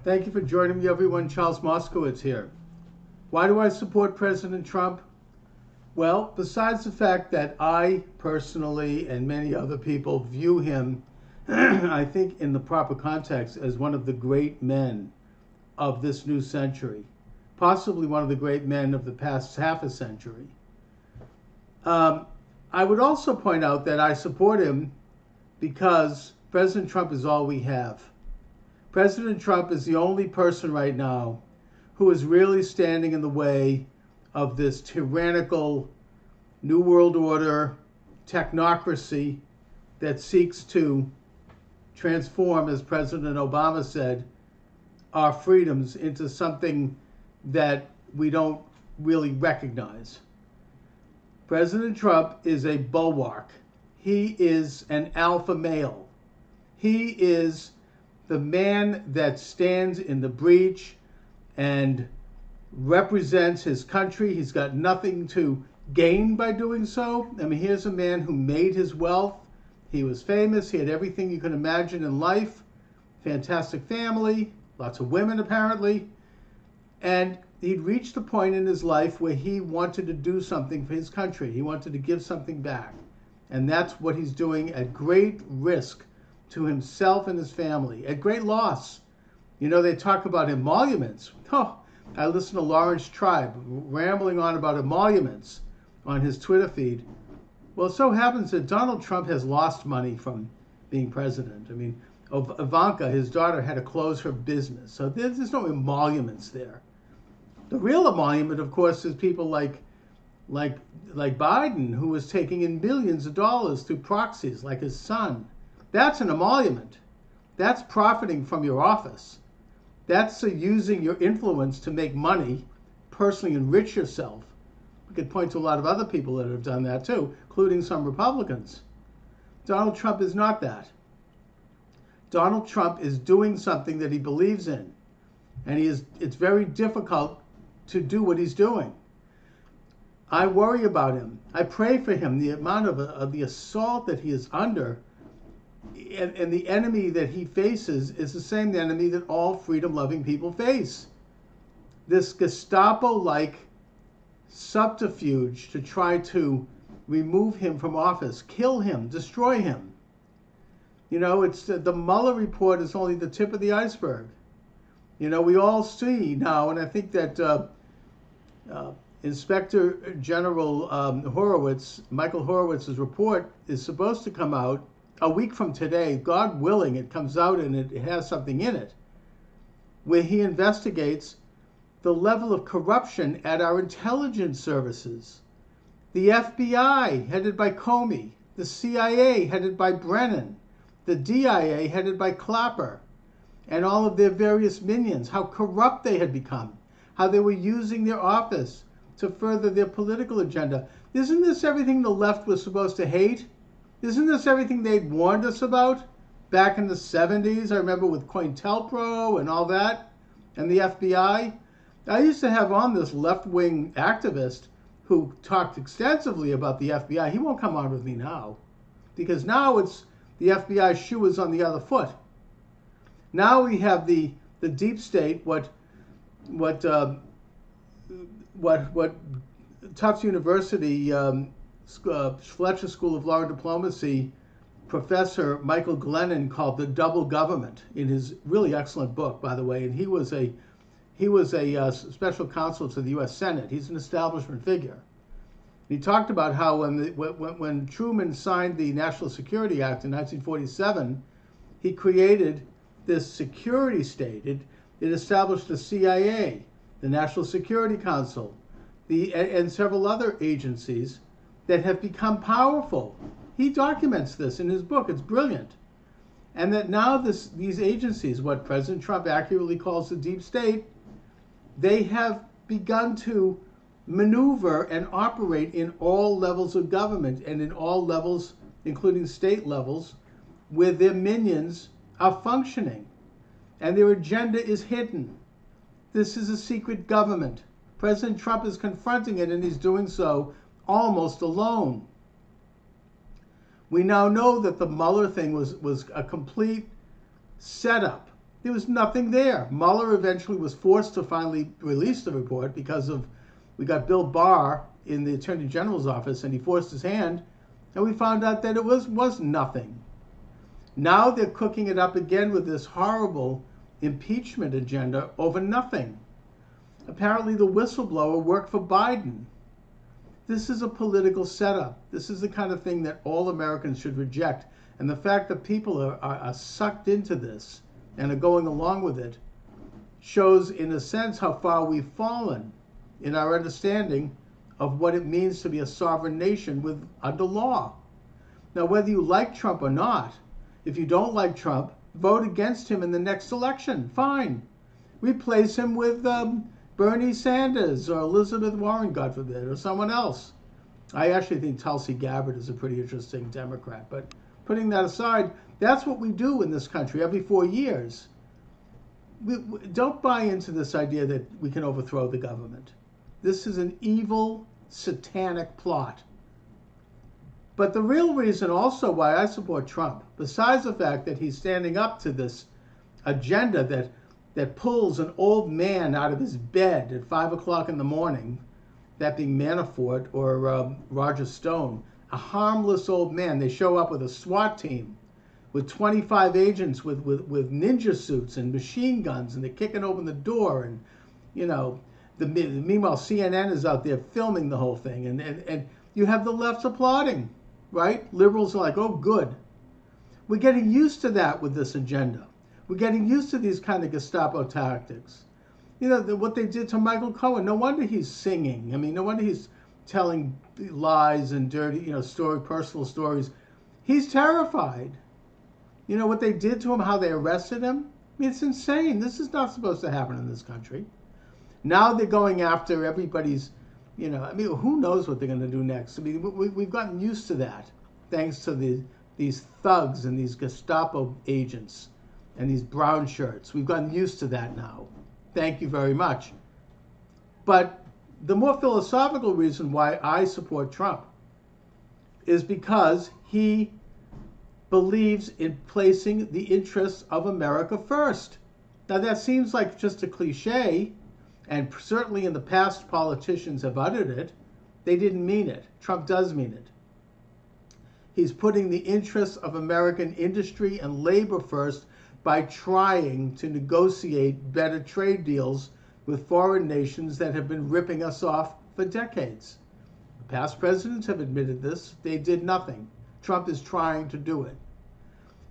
Thank you for joining me, everyone. Charles Moscowitz here. Why do I support President Trump? Well, besides the fact that I personally and many other people view him, I think in the proper context, as one of the great men of this new century, possibly one of the great men of the past half a century. I would also point out that I support him because President Trump is all we have. President Trump is the only person right now who is really standing in the way of this tyrannical New World Order technocracy that seeks to transform, as President Obama said, our freedoms into something that we don't really recognize. President Trump is a bulwark. He is an alpha male. He is the man that stands in the breach and represents his country. He's got nothing to gain by doing so. I mean, here's a man who made his wealth. He was famous. He had everything you can imagine in life. Fantastic family, lots of women apparently. And he'd reached the point in his life where he wanted to do something for his country. He wanted to give something back. And that's what he's doing at great risk to himself and his family, at great loss. You know, they talk about emoluments. Oh, I listen to Lawrence Tribe rambling on about emoluments on his Twitter feed. Well, it so happens that Donald Trump has lost money from being president. I mean, Ivanka, his daughter, had to close her business. So there's no emoluments there. The real emolument, of course, is people like Biden, who was taking in billions of dollars through proxies, like his son. That's an emolument. That's profiting from your office. That's using your influence to make money, personally enrich yourself. We could point to a lot of other people that have done that too, including some Republicans. Donald Trump is not that. Donald Trump is doing something that he believes in. And it's very difficult to do what he's doing. I worry about him. I pray for him. The amount of the assault that he is under, and the enemy that he faces is the same enemy that all freedom-loving people face. This Gestapo-like subterfuge to try to remove him from office, kill him, destroy him. You know, it's the Mueller report is only the tip of the iceberg. You know, we all see now, and I think that Inspector General Michael Horowitz's report is supposed to come out a week from today. God willing, it comes out and it has something in it, where he investigates the level of corruption at our intelligence services. The FBI, headed by Comey, the CIA, headed by Brennan, the DIA, headed by Clapper, and all of their various minions, how corrupt they had become, how they were using their office to further their political agenda. Isn't this everything the left was supposed to hate? Isn't this everything they'd warned us about back in the 70s? I remember with COINTELPRO and all that, and the FBI. I used to have on this left-wing activist who talked extensively about the FBI. He won't come on with me now, because now it's the FBI shoe is on the other foot. Now we have the deep state, what Tufts University Fletcher School of Law and Diplomacy Professor Michael Glennon called the double government in his really excellent book, by the way. And he was a special counsel to the U.S. Senate. He's an establishment figure. He talked about how when Truman signed the National Security Act in 1947, he created this security state. It established the CIA, the National Security Council, and several other agencies that have become powerful. He documents this in his book. It's brilliant. And that now these agencies, what President Trump accurately calls the deep state, they have begun to maneuver and operate in all levels of government and in all levels, including state levels, where their minions are functioning. And their agenda is hidden. This is a secret government. President Trump is confronting it, and he's doing so almost alone. We now know that the Mueller thing was a complete setup There was nothing there. Mueller eventually was forced to finally release the report because we got Bill Barr in the Attorney General's office, and he forced his hand, and we found out that it was nothing. Now they're cooking it up again with this horrible impeachment agenda over nothing. Apparently the whistleblower worked for Biden. This is a political setup. This is the kind of thing that all Americans should reject. And the fact that people are sucked into this and are going along with it shows, in a sense, how far we've fallen in our understanding of what it means to be a sovereign nation under law. Now, whether you like Trump or not, if you don't like Trump, vote against him in the next election. Fine. Replace him with Bernie Sanders or Elizabeth Warren, God forbid, or someone else. I actually think Tulsi Gabbard is a pretty interesting Democrat. But putting that aside, that's what we do in this country every 4 years. We don't buy into this idea that we can overthrow the government. This is an evil, satanic plot. But the real reason also why I support Trump, besides the fact that he's standing up to this agenda that pulls an old man out of his bed at 5 o'clock in the morning, that being Manafort or Roger Stone, a harmless old man. They show up with a SWAT team with 25 agents with ninja suits and machine guns, and they're kicking open the door, and meanwhile CNN is out there filming the whole thing, and you have the left applauding, right? Liberals are like, oh, good. We're getting used to that with this agenda. We're getting used to these kind of Gestapo tactics. What they did to Michael Cohen. No wonder he's singing. I mean, no wonder he's telling lies and dirty, personal stories. He's terrified. What they did to him, how they arrested him. I mean, it's insane. This is not supposed to happen in this country. Now they're going after everybody's, who knows what they're going to do next. I mean, we've gotten used to that, thanks to these thugs and these Gestapo agents and these brown shirts. We've gotten used to that now. Thank you very much. But the more philosophical reason why I support Trump is because he believes in placing the interests of America first. Now that seems like just a cliche, and certainly in the past politicians have uttered it. They didn't mean it. Trump does mean it. He's putting the interests of American industry and labor first by trying to negotiate better trade deals with foreign nations that have been ripping us off for decades. Past presidents have admitted this. They did nothing. Trump is trying to do it.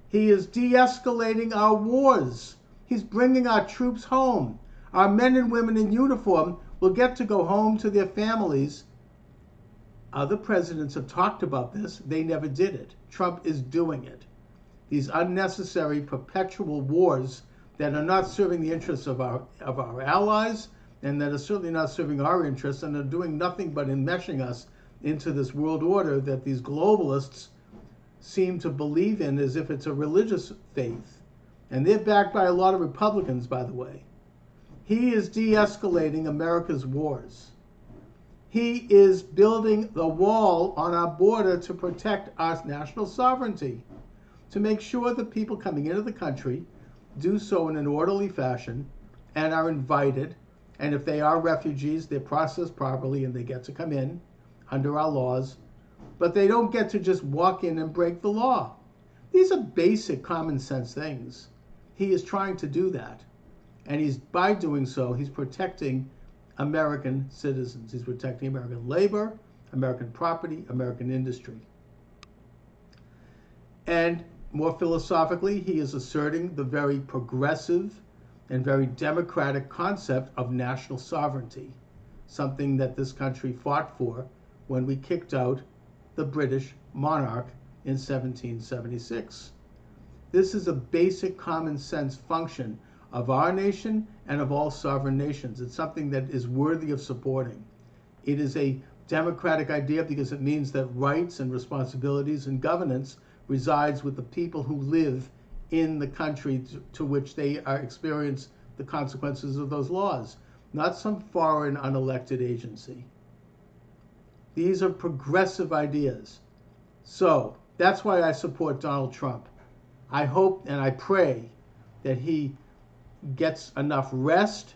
He is de-escalating our wars. He's bringing our troops home. Our men and women in uniform will get to go home to their families. Other presidents have talked about this. They never did it. Trump is doing it. These unnecessary perpetual wars that are not serving the interests of our allies, and that are certainly not serving our interests, and are doing nothing but enmeshing us into this world order that these globalists seem to believe in as if it's a religious faith. And they're backed by a lot of Republicans, by the way. He is de-escalating America's wars. He is building the wall on our border to protect our national sovereignty, to make sure that people coming into the country do so in an orderly fashion and are invited. And if they are refugees, they're processed properly and they get to come in under our laws. But they don't get to just walk in and break the law. These are basic common sense things. He is trying to do that. And by doing so, he's protecting American citizens. He's protecting American labor, American property, American industry. And more philosophically, he is asserting the very progressive and very democratic concept of national sovereignty, something that this country fought for when we kicked out the British monarch in 1776. This is a basic common sense function of our nation and of all sovereign nations. It's something that is worthy of supporting. It is a democratic idea because it means that rights and responsibilities and governance resides with the people who live in the country to which they experience the consequences of those laws, not some foreign unelected agency. These are progressive ideas. So that's why I support Donald Trump. I hope and I pray that he gets enough rest,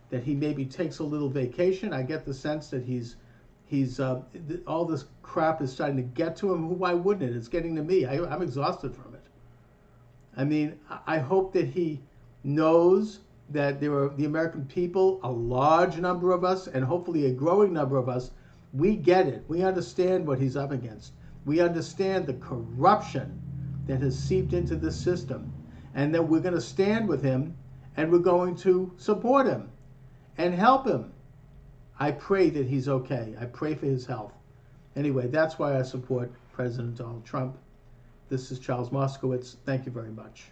that he maybe takes a little vacation. I get the sense that he's all this crap is starting to get to him. Why wouldn't it? It's getting to me. I'm exhausted from it. I mean, I hope that he knows that there are the American people, a large number of us, and hopefully a growing number of us, we get it. We understand what he's up against. We understand the corruption that has seeped into this system, and that we're going to stand with him, and we're going to support him and help him. I pray that he's okay. I pray for his health. Anyway, that's why I support President Donald Trump. This is Charles Moscowitz. Thank you very much.